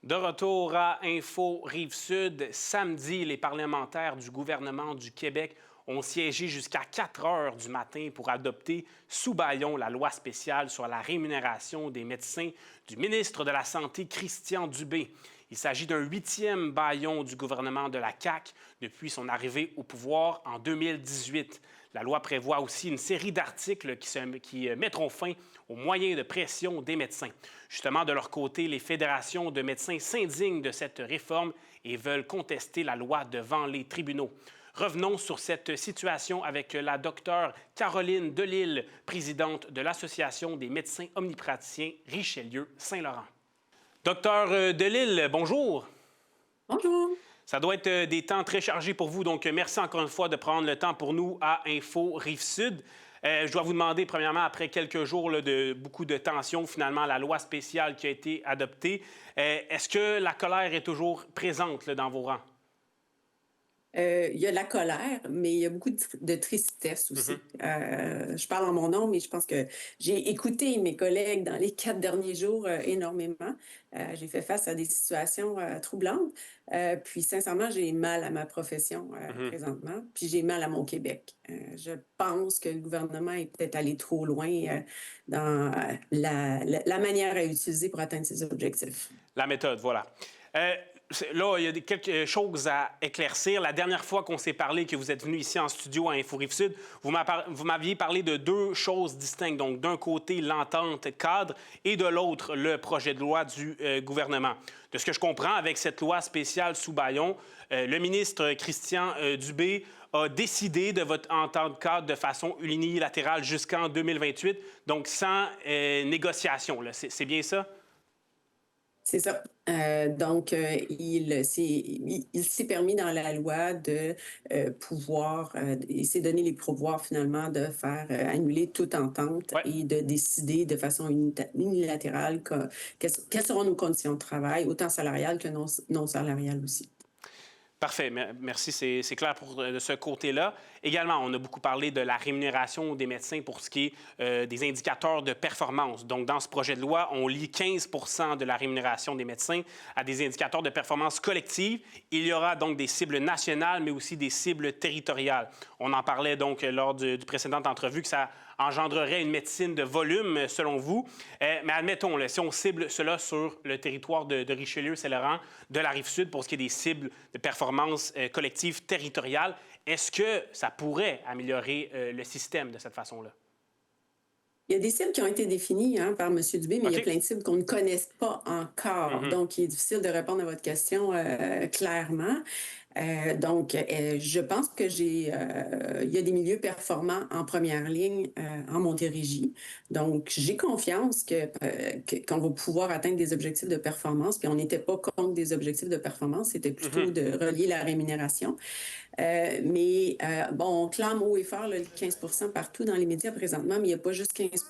De retour à Info Rive-Sud, samedi, les parlementaires du gouvernement du Québec ont siégé jusqu'à 4 heures du matin pour adopter sous bâillon la loi spéciale sur la rémunération des médecins du ministre de la Santé, Christian Dubé. Il s'agit d'un 8e bâillon du gouvernement de la CAQ depuis son arrivée au pouvoir en 2018. La loi prévoit aussi une série d'articles qui mettront fin aux moyens de pression des médecins. Justement, de leur côté, les fédérations de médecins s'indignent de cette réforme et veulent contester la loi devant les tribunaux. Revenons sur cette situation avec la docteure Caroline Delille, présidente de l'Association des médecins omnipraticiens Richelieu-Saint-Laurent. Docteur Delille, bonjour. Bonjour. Ça doit être des temps très chargés pour vous, donc merci encore une fois de prendre le temps pour nous à Info Rive-Sud. Je dois vous demander, premièrement, après quelques jours de beaucoup de tensions, finalement, la loi spéciale qui a été adoptée, est-ce que la colère est toujours présente dans vos rangs? Il y a de la colère, mais il y a beaucoup de tristesse aussi. Je parle en mon nom, mais je pense que j'ai écouté mes collègues dans les 4 derniers jours énormément. J'ai fait face à des situations troublantes. Puis sincèrement, j'ai mal à ma profession présentement, puis j'ai mal à mon Québec. Je pense que le gouvernement est peut-être allé trop loin dans la manière à utiliser pour atteindre ses objectifs. La méthode, voilà. Là, il y a quelques choses à éclaircir. La dernière fois qu'on s'est parlé, que vous êtes venu ici en studio à Info Rive-Sud, vous m'aviez parlé de 2 choses distinctes. Donc, d'un côté, l'entente cadre et de l'autre, le projet de loi du gouvernement. De ce que je comprends, avec cette loi spéciale sous bâillon, le ministre Christian Dubé a décidé de votre entente cadre de façon unilatérale jusqu'en 2028, donc sans négociation. C'est bien ça? C'est ça. Donc, il s'est permis dans la loi de pouvoir, il s'est donné les pouvoirs finalement de faire annuler toute entente et de décider de façon unilatérale quelles seront nos conditions de travail, autant salariales que non salariales aussi. Parfait. Merci. C'est clair pour ce côté-là. Également, on a beaucoup parlé de la rémunération des médecins pour ce qui est des indicateurs de performance. Donc, dans ce projet de loi, on lie 15 de la rémunération des médecins à des indicateurs de performance collective. Il y aura donc des cibles nationales, mais aussi des cibles territoriales. On en parlait donc lors du précédente entrevue que ça engendrerait une médecine de volume, selon vous. Mais admettons, là, si on cible cela sur le territoire de Richelieu-Saint-Laurent, de la Rive-Sud, pour ce qui est des cibles de performance collective territoriale, est-ce que ça pourrait améliorer le système de cette façon-là? Il y a des cibles qui ont été définies par M. Dubé, mais il y a plein de cibles qu'on ne connaît pas encore. Donc, il est difficile de répondre à votre question clairement. Donc, je pense que il y a des milieux performants en première ligne en Montérégie. Donc, j'ai confiance qu'on va pouvoir atteindre des objectifs de performance. Puis, on n'était pas contre des objectifs de performance, c'était plutôt de relier la rémunération. Bon, on clame haut et fort le 15 partout dans les médias présentement, mais il n'y a pas juste 15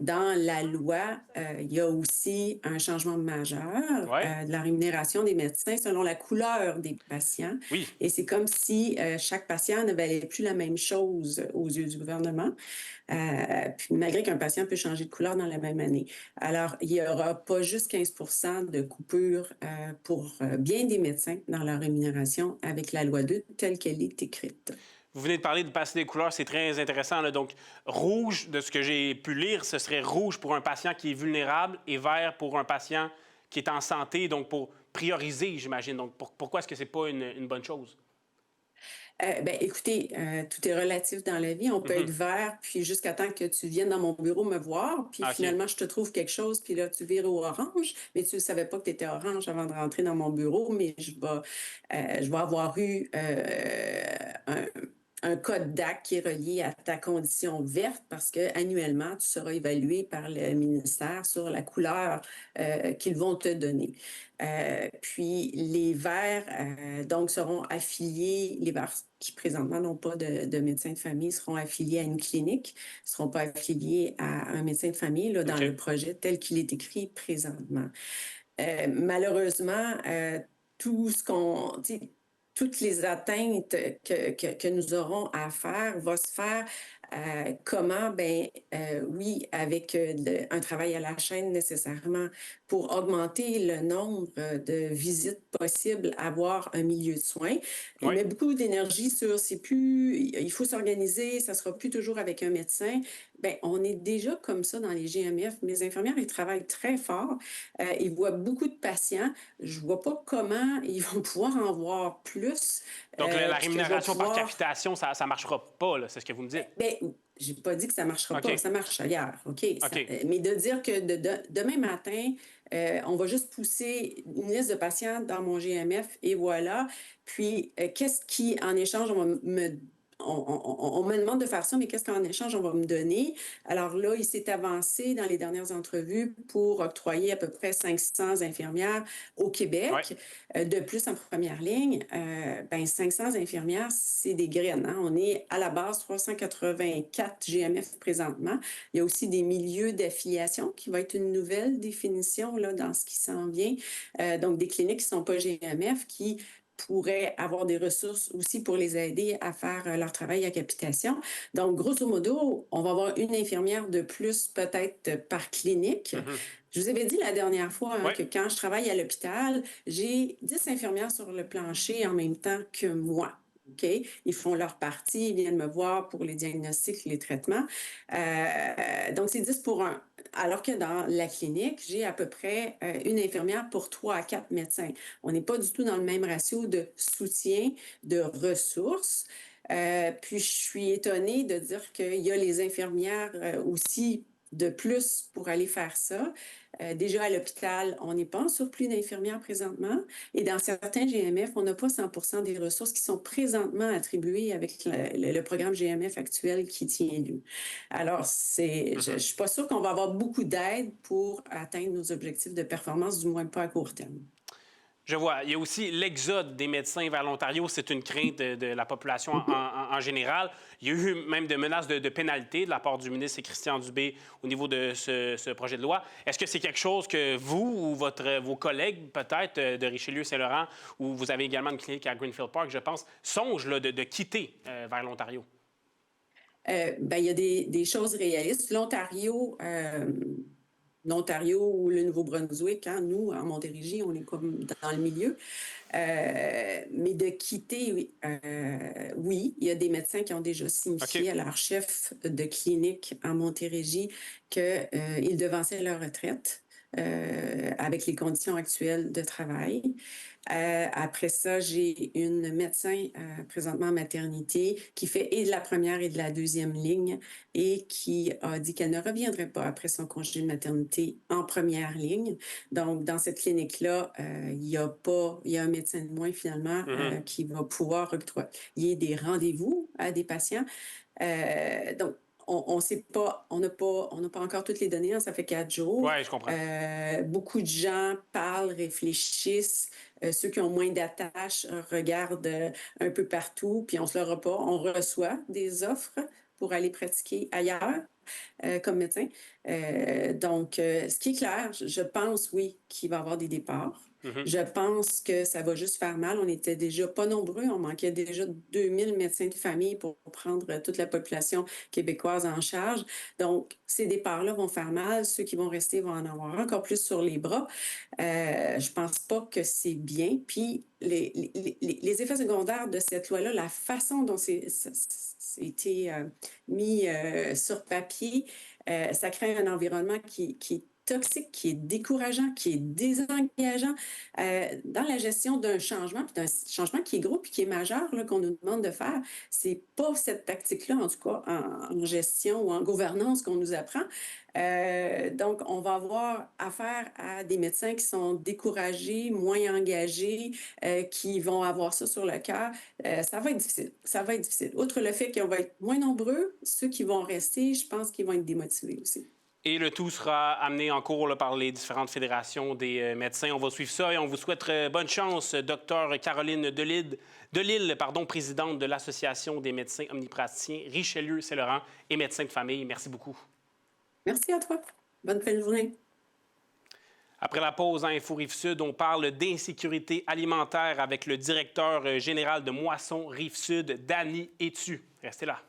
dans la loi, il y a aussi un changement majeur de la rémunération des médecins selon la couleur des patients. Oui. Et c'est comme si chaque patient ne valait plus la même chose aux yeux du gouvernement, puis malgré qu'un patient peut changer de couleur dans la même année. Alors, il n'y aura pas juste 15 de coupure pour bien des médecins dans leur rémunération avec la loi 2 telle qu'elle est écrite. Vous venez de parler de passer des couleurs, c'est très intéressant. Là. Donc, rouge, de ce que j'ai pu lire, ce serait rouge pour un patient qui est vulnérable et vert pour un patient qui est en santé, donc pour prioriser, j'imagine. Donc, pourquoi est-ce que c'est pas une bonne chose? Écoutez, tout est relatif dans la vie. On peut être vert, puis jusqu'à temps que tu viennes dans mon bureau me voir, puis finalement, je te trouve quelque chose, puis là, tu vires au orange, mais tu ne savais pas que tu étais orange avant de rentrer dans mon bureau, mais je vais avoir eu un code DAC qui est relié à ta condition verte parce que annuellement, tu seras évalué par le ministère sur la couleur qu'ils vont te donner. Puis les verts, donc, seront affiliés, les verts qui présentement n'ont pas de médecin de famille seront affiliés à une clinique, ne seront pas affiliés à un médecin de famille là, dans le projet tel qu'il est écrit présentement. Malheureusement, toutes les atteintes que nous aurons à faire va se faire Comment, oui, avec un travail à la chaîne nécessairement pour augmenter le nombre de visites possibles, avoir un milieu de soins. Il Oui. met beaucoup d'énergie sur, c'est plus, il faut s'organiser, ça sera plus toujours avec un médecin. Ben, on est déjà comme ça dans les GMF. Mes infirmières, ils travaillent très fort. Ils voient beaucoup de patients. Je vois pas comment ils vont pouvoir en voir plus, Donc, la puis que je vais rémunération par pouvoir capitation, ça ne marchera pas, là, c'est ce que vous me dites. ben, j'ai pas dit que ça marchera pas, OK. ça marche ailleurs, OK? OK. Mais de dire que demain matin, on va juste pousser une liste de patients dans mon GMF et voilà. Puis, qu'est-ce qui, en échange, on me demande de faire ça, mais qu'est-ce qu'en échange on va me donner? Alors là, il s'est avancé dans les dernières entrevues pour octroyer à peu près 500 infirmières au Oui. Québec, de plus en première ligne. 500 infirmières, c'est des graines, hein? On est à la base 384 GMF présentement. Il y a aussi des milieux d'affiliation qui va être une nouvelle définition là, dans ce qui s'en vient. Donc, des cliniques qui ne sont pas GMF qui pourraient avoir des ressources aussi pour les aider à faire leur travail à capitation. Donc, grosso modo, on va avoir une infirmière de plus peut-être par clinique. Mhm. Je vous avais dit la dernière fois Oui. que quand je travaille à l'hôpital, j'ai 10 infirmières sur le plancher en même temps que moi. OK? Ils font leur partie, ils viennent me voir pour les diagnostics, les traitements. Donc, c'est 10 pour 1. Alors que dans la clinique, j'ai à peu près une infirmière pour 3 à 4 médecins. On n'est pas du tout dans le même ratio de soutien, de ressources. Puis, je suis étonnée de dire qu'il y a les infirmières aussi de plus pour aller faire ça. Déjà à l'hôpital, on n'est pas en surplus d'infirmières présentement. Et dans certains GMF, on n'a pas 100 des ressources qui sont présentement attribuées avec le programme GMF actuel qui tient lieu. Alors, je ne Mhm. suis pas sûre qu'on va avoir beaucoup d'aide pour atteindre nos objectifs de performance, du moins pas à court terme. Je vois. Il y a aussi l'exode des médecins vers l'Ontario. C'est une crainte de la population en général. Il y a eu même des menaces de pénalité de la part du ministre Christian Dubé au niveau de ce projet de loi. Est-ce que c'est quelque chose que vous ou vos collègues, peut-être, de Richelieu-Saint-Laurent, ou vous avez également une clinique à Greenfield Park, je pense, songent là, de quitter vers l'Ontario? Il y a des choses réalistes. L'Ontario ou le Nouveau-Brunswick, hein, nous, en Montérégie, on est comme dans le milieu. Mais de quitter, oui, oui, il y a des médecins qui ont déjà signifié OK. à leur chef de clinique en Montérégie qu'ils devançaient leur retraite avec les conditions actuelles de travail. Après ça, j'ai une médecin présentement en maternité qui fait et de la première et de la deuxième ligne et qui a dit qu'elle ne reviendrait pas après son congé de maternité en première ligne. Donc, dans cette clinique-là, il y a un médecin de moins finalement Mhm. qui va pouvoir octroyer des rendez-vous à des patients. Donc, on sait pas, on n'a pas encore toutes les données, hein, ça fait 4 jours. Oui, je comprends. Beaucoup de gens parlent, réfléchissent. Ceux qui ont moins d'attaches regardent un peu partout, puis on se le pas. On reçoit des offres pour aller pratiquer ailleurs comme médecin. Ce qui est clair, je pense, oui, qu'il va y avoir des départs. Mhm. Je pense que ça va juste faire mal. On était déjà pas nombreux. On manquait déjà 2000 médecins de famille pour prendre toute la population québécoise en charge. Donc, ces départs-là vont faire mal. Ceux qui vont rester vont en avoir encore plus sur les bras. Je pense pas que c'est bien. Puis, les effets secondaires de cette loi-là, la façon dont c'est été mis sur papier, ça crée un environnement qui est toxique, qui est décourageant, qui est désengageant dans la gestion d'un changement, puis d'un changement qui est gros puis qui est majeur qu'on nous demande de faire. C'est pas cette tactique-là, en tout cas en gestion ou en gouvernance qu'on nous apprend. Donc, on va avoir affaire à des médecins qui sont découragés, moins engagés, qui vont avoir ça sur le cœur. Ça va être difficile. Ça va être difficile. Outre le fait qu'on va être moins nombreux, ceux qui vont rester, je pense qu'ils vont être démotivés aussi. Et le tout sera amené en cours là, par les différentes fédérations des médecins. On va suivre ça et on vous souhaite bonne chance, docteur Caroline Delisle, présidente de l'Association des médecins omnipraticiens Richelieu-Saint-Laurent et médecins de famille. Merci beaucoup. Merci à toi. Bonne fin de journée. Après la pause à Info Rive-Sud, on parle d'insécurité alimentaire avec le directeur général de Moisson Rive-Sud, Danny Etu. Restez là.